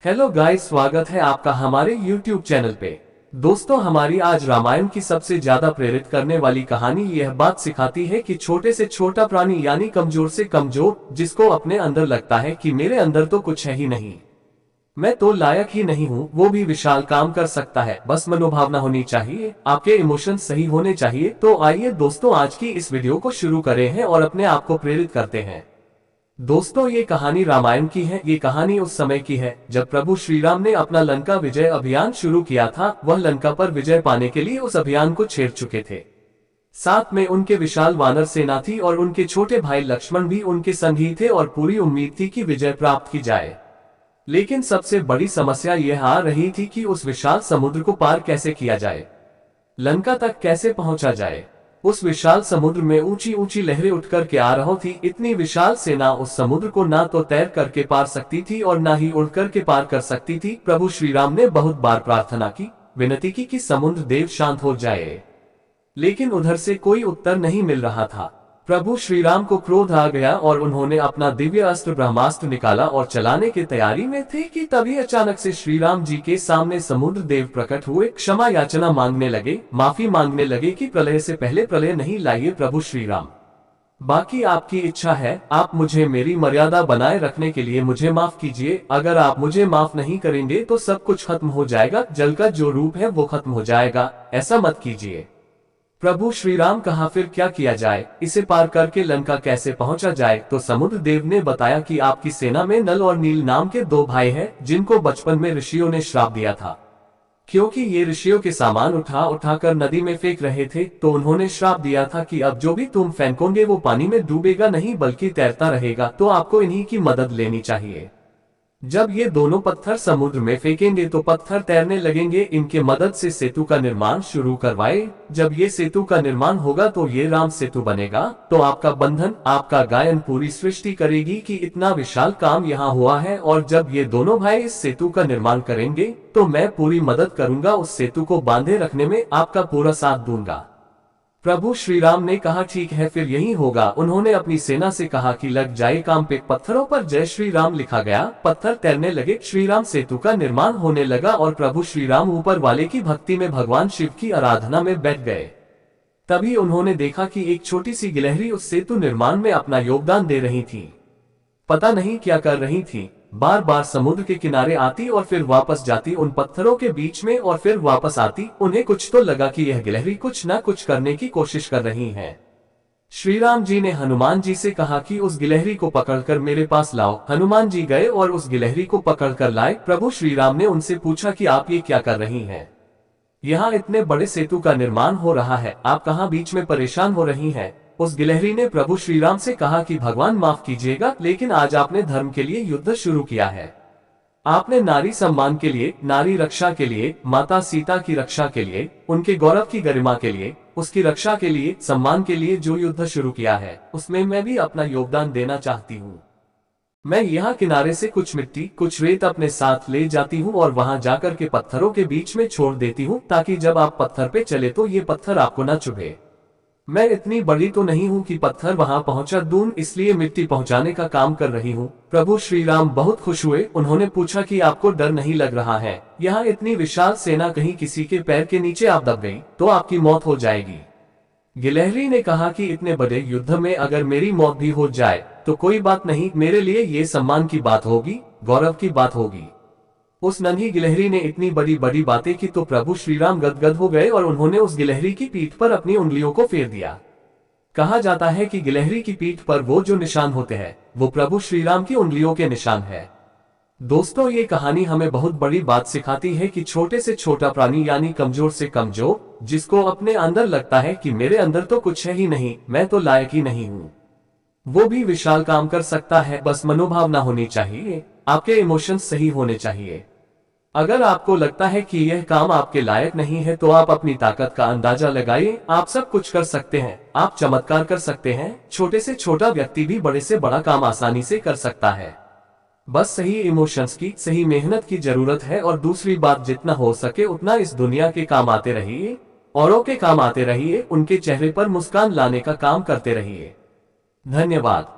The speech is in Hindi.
हेलो गाइस, स्वागत है आपका हमारे YouTube चैनल पे। दोस्तों, हमारी आज रामायण की सबसे ज्यादा प्रेरित करने वाली कहानी यह बात सिखाती है कि छोटे से छोटा प्राणी यानी कमजोर से कमजोर, जिसको अपने अंदर लगता है कि मेरे अंदर तो कुछ है ही नहीं, मैं तो लायक ही नहीं हूँ, वो भी विशाल काम कर सकता है। बस मनोभावना होनी चाहिए, आपके इमोशन सही होने चाहिए। तो आइए दोस्तों, आज की इस वीडियो को शुरू करें हैं और अपने आप को प्रेरित करते हैं। दोस्तों, ये कहानी रामायण की है। ये कहानी उस समय की है जब प्रभु श्री राम ने अपना लंका विजय अभियान शुरू किया था। वह लंका पर विजय पाने के लिए उस अभियान को छेड़ चुके थे। साथ में उनके विशाल वानर सेना थी और उनके छोटे भाई लक्ष्मण भी उनके संग ही थे और पूरी उम्मीद थी कि विजय प्राप्त की जाए। लेकिन सबसे बड़ी समस्या यह आ रही थी कि उस विशाल समुद्र को पार कैसे किया जाए, लंका तक कैसे पहुंचा जाए। उस विशाल समुद्र में ऊंची ऊंची लहरें उठकर के आ रही थी। इतनी विशाल सेना उस समुद्र को ना तो तैर करके पार सकती थी और ना ही उड़ करके पार कर सकती थी। प्रभु श्री राम ने बहुत बार प्रार्थना की, विनती की कि समुद्र देव शांत हो जाए, लेकिन उधर से कोई उत्तर नहीं मिल रहा था। प्रभु श्री राम को क्रोध आ गया और उन्होंने अपना दिव्य अस्त्र ब्रह्मास्त्र निकाला और चलाने की तैयारी में थे कि तभी अचानक से श्री राम जी के सामने समुद्र देव प्रकट हुए। क्षमा याचना मांगने लगे, माफी मांगने लगे कि प्रलय से पहले प्रलय नहीं लाइए प्रभु श्री राम, बाकी आपकी इच्छा है। आप मुझे मेरी मर्यादा बनाए रखने के लिए मुझे माफ कीजिए। अगर आप मुझे माफ नहीं करेंगे तो सब कुछ खत्म हो जाएगा, जल का जो रूप है वो खत्म हो जाएगा, ऐसा मत कीजिए। प्रभु श्री राम कहा, फिर क्या किया जाए, इसे पार करके लंका कैसे पहुंचा जाए। तो समुद्र देव ने बताया कि आपकी सेना में नल और नील नाम के दो भाई हैं, जिनको बचपन में ऋषियों ने श्राप दिया था। क्योंकि ये ऋषियों के सामान उठाकर नदी में फेंक रहे थे, तो उन्होंने श्राप दिया था कि अब जो भी तुम फेंकोगे वो पानी में डूबेगा नहीं बल्कि तैरता रहेगा, तो आपको इन्हीं की मदद लेनी चाहिए। जब ये दोनों पत्थर समुद्र में फेंकेंगे तो पत्थर तैरने लगेंगे। इनके मदद से सेतु का निर्माण शुरू करवाए। जब ये सेतु का निर्माण होगा तो ये राम सेतु बनेगा। तो आपका बंधन, आपका गायन पूरी सृष्टि करेगी कि इतना विशाल काम यहाँ हुआ है। और जब ये दोनों भाई इस सेतु का निर्माण करेंगे तो मैं पूरी मदद करूंगा, उस सेतु को बांधे रखने में आपका पूरा साथ दूंगा। प्रभु श्री राम ने कहा, ठीक है, फिर यही होगा। उन्होंने अपनी सेना से कहा कि लग जाए काम पे। पत्थरों पर जय श्री राम लिखा गया, पत्थर तैरने लगे, श्री राम सेतु का निर्माण होने लगा और प्रभु श्री राम ऊपर वाले की भक्ति में भगवान शिव की आराधना में बैठ गए। तभी उन्होंने देखा कि एक छोटी सी गिलहरी उस सेतु निर्माण में अपना योगदान दे रही थी। पता नहीं क्या कर रही थी, बार बार समुद्र के किनारे आती और फिर वापस जाती उन पत्थरों के बीच में और फिर वापस आती। उन्हें कुछ तो लगा कि यह गिलहरी कुछ ना कुछ करने की कोशिश कर रही है। श्री राम जी ने हनुमान जी से कहा कि उस गिलहरी को पकड़कर मेरे पास लाओ। हनुमान जी गए और उस गिलहरी को पकड़कर लाए। प्रभु श्री राम ने उनसे पूछा कि आप ये क्या कर रही हैं? यहाँ इतने बड़े सेतु का निर्माण हो रहा है, आप कहाँ बीच में परेशान हो रही हैं? उस गिलहरी ने प्रभु श्री राम से कहा कि भगवान माफ कीजिएगा, लेकिन आज आपने धर्म के लिए युद्ध शुरू किया है। आपने नारी सम्मान के लिए, नारी रक्षा के लिए, माता सीता की रक्षा के लिए, उनके गौरव की गरिमा के लिए, उसकी रक्षा के लिए, सम्मान के लिए जो युद्ध शुरू किया है, उसमें मैं भी अपना योगदान देना चाहती हूँ। मैं यहाँ किनारे से कुछ मिट्टी, कुछ रेत अपने साथ ले जाती हूँ और वहां जाकर के पत्थरों के बीच में छोड़ देती हूँ, ताकि जब आप पत्थर पे चले तो ये पत्थर आपको न चुभे। मैं इतनी बड़ी तो नहीं हूँ कि पत्थर वहां पहुंचा दूं, इसलिए मिट्टी पहुंचाने का काम कर रही हूँ। प्रभु श्री राम बहुत खुश हुए। उन्होंने पूछा कि आपको डर नहीं लग रहा है? यहाँ इतनी विशाल सेना, कहीं किसी के पैर के नीचे आप दब गई तो आपकी मौत हो जाएगी। गिलहरी ने कहा कि इतने बड़े युद्ध में अगर मेरी मौत भी हो जाए तो कोई बात नहीं, मेरे लिए ये सम्मान की बात होगी, गौरव की बात होगी। उस नन्ही गिलहरी ने इतनी बड़ी बड़ी बातें की तो प्रभु श्री राम गदगद हो गए और उन्होंने उस गिलहरी की पीठ पर अपनी उंगलियों को फेर दिया। कहा जाता है कि गिलहरी की पीठ पर वो जो निशान होते हैं वो प्रभु श्री राम की उंगलियों के निशान है। दोस्तों, ये कहानी हमें बहुत बड़ी बात सिखाती है कि छोटे से छोटा प्राणी यानी कमजोर से कमजोर, जिसको अपने अंदर लगता है कि मेरे अंदर तो कुछ है ही नहीं, मैं तो लायक ही नहीं हूँ, वो भी विशाल काम कर सकता है। बस मनोभावना होनी चाहिए, आपके इमोशंस सही होने चाहिए। अगर आपको लगता है कि यह काम आपके लायक नहीं है तो आप अपनी ताकत का अंदाजा लगाइए। आप सब कुछ कर सकते हैं, आप चमत्कार कर सकते हैं। छोटे से छोटा व्यक्ति भी बड़े से बड़ा काम आसानी से कर सकता है। बस सही इमोशंस की, सही मेहनत की जरूरत है। और दूसरी बात, जितना हो सके उतना इस दुनिया के काम आते रहिए, औरों के काम आते रहिए, उनके चेहरे पर मुस्कान लाने का काम करते रहिए। धन्यवाद।